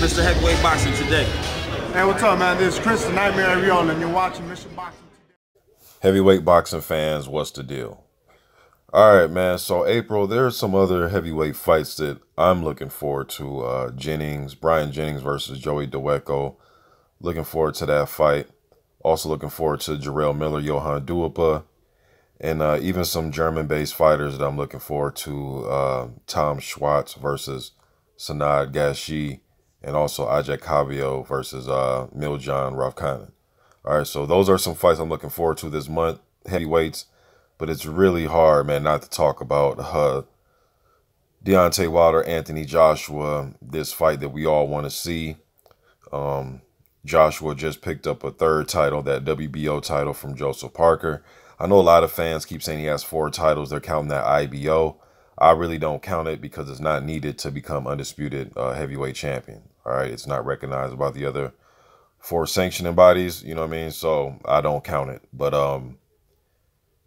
Mr. Heavyweight Boxing today. Hey, what's up, man? This is Chris, the Nightmare Ariola, and you're watching Mr. Boxing Today. Heavyweight boxing fans, what's the deal? All right, man. So April, there's some other heavyweight fights that I'm looking forward to. Brian Jennings versus Joey Dawejko. Looking forward to that fight. Also looking forward to Jarrell Miller, Johan Duhaupas, and even some German-based fighters that I'm looking forward to. Tom Schwartz versus Sanad Gashi, and also Ajay Cabello versus Miljan Ravkanen. All right, so those are some fights I'm looking forward to this month, heavyweights. But it's really hard, man, not to talk about Deontay Wilder, Anthony Joshua, this fight that we all want to see. Joshua just picked up a third title, that WBO title from Joseph Parker. I know a lot of fans keep saying he has 4 titles. They're counting that IBO. I really don't count it because it's not needed to become undisputed heavyweight champion. All right, it's not recognized by the other 4 sanctioning bodies, you know what I mean? So I don't count it. But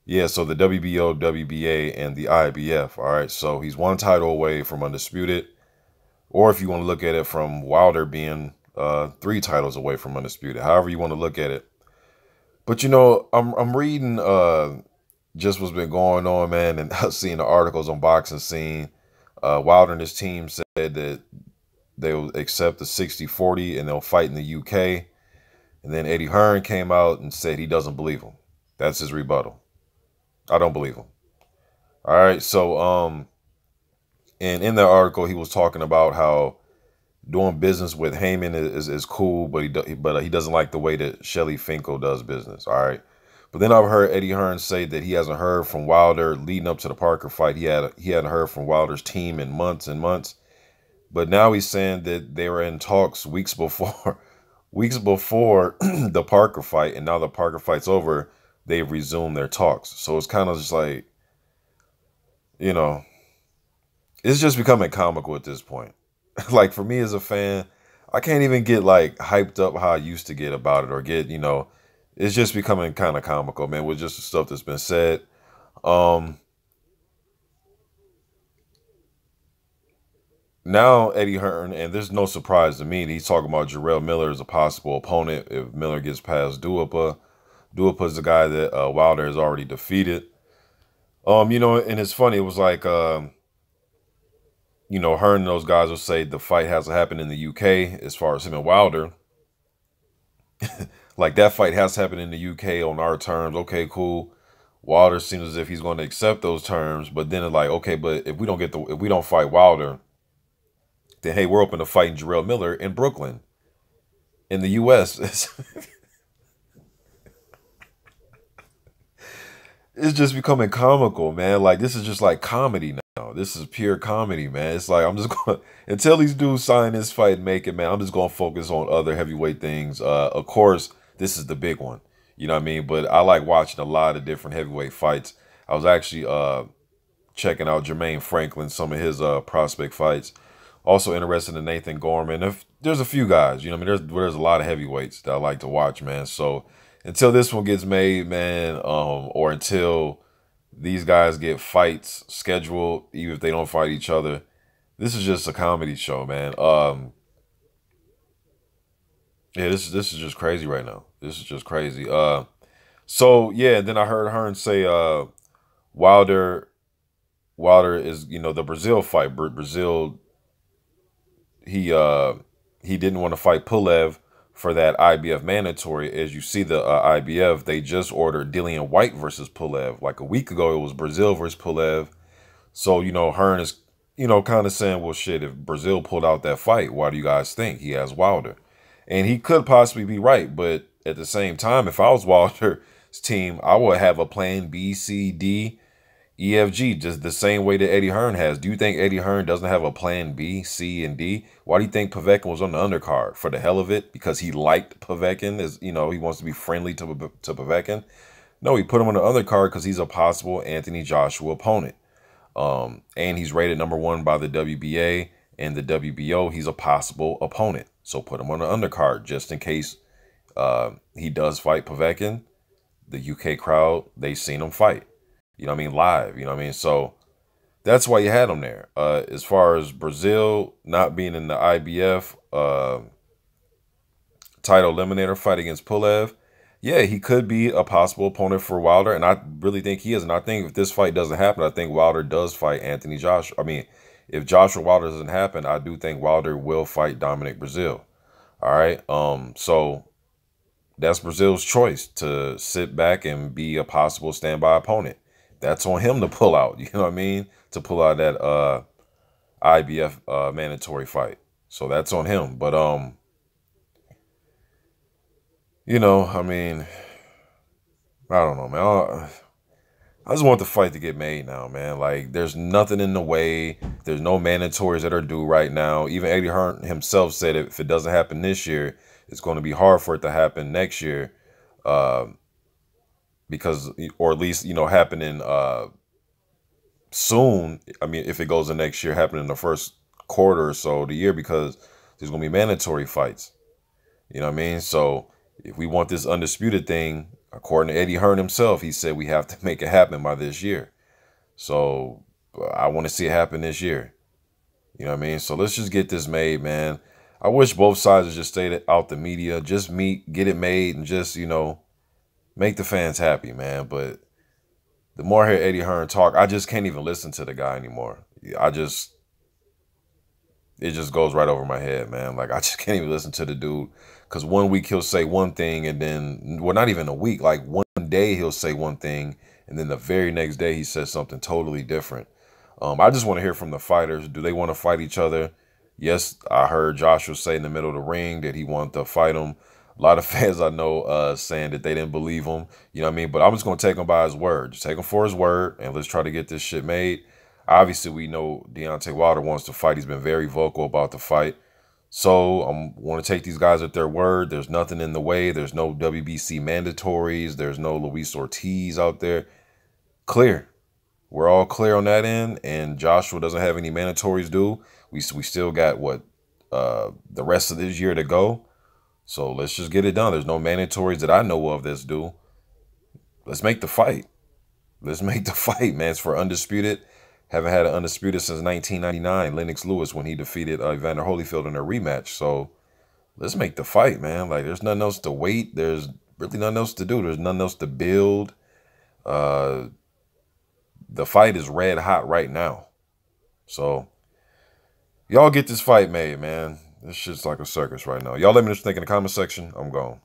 yeah, so the WBO, WBA, and the IBF, all right? So he's 1 title away from undisputed. Or if you want to look at it from Wilder being 3 titles away from undisputed, however you want to look at it. But, you know, I'm reading just what's been going on, man, and seeing the articles on Boxing Scene. Wilder and his team said that they'll accept the 60-40 and they'll fight in the UK. And then Eddie Hearn came out and said he doesn't believe him. That's his rebuttal. I don't believe him. All right, so and in that article he was talking about how doing business with Heyman is cool, but he doesn't like the way that Shelly Finkel does business. All right, but then I've heard Eddie Hearn say that he hasn't heard from Wilder leading up to the Parker fight. He hadn't heard from Wilder's team in months and months, but now he's saying that they were in talks weeks before the Parker fight, and now the Parker fight's over. They've resumed their talks. So it's kind of just like, you know, it's just becoming comical at this point. Like, for me as a fan, I can't even get, like, hyped up how I used to get about it or get, you know, it's just becoming kind of comical, man, with just the stuff that's been said. Now Eddie Hearn, and there's no surprise to me, he's talking about Jarrell Miller as a possible opponent if Miller gets past Duhaupas. Duhaupas is the guy that Wilder has already defeated. You know, and it's funny. It was like, you know, Hearn and those guys will say the fight has to happen in the UK as far as him and Wilder. Like, that fight has to happen in the UK on our terms. Okay, cool. Wilder seems as if he's going to accept those terms, but then it's like, okay, but if we don't fight Wilder, then hey, we're open to fighting Jarrell Miller in Brooklyn, in the US. It's just becoming comical, man. Like, this is just like comedy now. This is pure comedy, man. It's like, I'm just going to, until these dudes sign this fight and make it, man, I'm just going to focus on other heavyweight things. Of course, this is the big one. You know what I mean? But I like watching a lot of different heavyweight fights. I was actually checking out Jermaine Franklin, some of his prospect fights. Also interested in Nathan Gorman. There's a few guys, you know what I mean? There's a lot of heavyweights that I like to watch, man. So until this one gets made, man, or until these guys get fights scheduled, even if they don't fight each other, this is just a comedy show, man. Yeah, this is just crazy right now. This is just crazy. So yeah, then I heard Hearn say Wilder is, you know, the Brazil fight. Brazil, he didn't want to fight Pulev for that IBF mandatory. As you see, the IBF, they just ordered Dillian White versus Pulev. Like a week ago, it was Brazil versus Pulev. So, you know, Hearn is, you know, kind of saying, well, shit, if Brazil pulled out that fight, why do you guys think he has Wilder? And he could possibly be right. But at the same time, if I was Wilder's team, I would have a plan B, C, D, E, F, G, just the same way that Eddie Hearn has. Do you think Eddie Hearn doesn't have a plan B, C, and D? Why do you think Povetkin was on the undercard? For the hell of it? Because he liked Povetkin, as you know, he wants to be friendly to Povetkin? No, he put him on the undercard because he's a possible Anthony Joshua opponent. And he's rated #1 by the WBA and the WBO. He's a possible opponent. So put him on the undercard just in case he does fight Povetkin. The UK crowd, they seen him fight. You know what I mean? Live, you know what I mean? So that's why you had him there. As far as Brazil not being in the IBF, title eliminator fight against Pulev, yeah, he could be a possible opponent for Wilder, and I really think he is. And I think if this fight doesn't happen, I think Wilder does fight Anthony Joshua. I mean, if Joshua Wilder doesn't happen, I do think Wilder will fight Dominic Brazil. All right. So that's Brazil's choice to sit back and be a possible standby opponent. That's on him to pull out. You know what I mean? To pull out that IBF mandatory fight. So that's on him. But you know, I mean, I don't know, man. I just want the fight to get made now, man. Like, there's nothing in the way. There's no mandatories that are due right now. Even Eddie Hearn himself said if it doesn't happen this year, it's going to be hard for it to happen next year, because, or at least, you know, happening soon. I mean, if it goes the next year, happen in the first quarter or so of the year, because there's going to be mandatory fights. You know what I mean? So if we want this undisputed thing, according to Eddie Hearn himself, he said we have to make it happen by this year. So I want to see it happen this year. You know what I mean? So let's just get this made, man. I wish both sides would just stay out the media, just meet, get it made, and just, you know, make the fans happy, man. But the more I hear Eddie Hearn talk, I just can't even listen to the guy anymore. It just goes right over my head, man. Like, I just can't even listen to the dude. Because one week he'll say one thing, and then, well, not even a week, like one day he'll say one thing, and then the very next day he says something totally different. I just want to hear from the fighters. Do they want to fight each other? Yes, I heard Joshua say in the middle of the ring that he wanted to fight him. A lot of fans I know saying that they didn't believe him. You know what I mean? But I'm just going to take him by his word. Just take him for his word, and let's try to get this shit made. Obviously, we know Deontay Wilder wants to fight. He's been very vocal about the fight. So I want to take these guys at their word. There's nothing in the way. There's no WBC mandatories. There's no Luis Ortiz out there. Clear. We're all clear on that end. And Joshua doesn't have any mandatories due. We still got, what, the rest of this year to go. So let's just get it done. There's no mandatories that I know of that's due. Let's make the fight. Let's make the fight, man. It's for undisputed. Haven't had an undisputed since 1999, Lennox Lewis, when he defeated Evander Holyfield in a rematch. So let's make the fight, man. Like, there's nothing else to wait. There's really nothing else to do. There's nothing else to build. The fight is red hot right now. So y'all get this fight made, man. This shit's like a circus right now. Y'all let me know what you think in the comment section. I'm gone.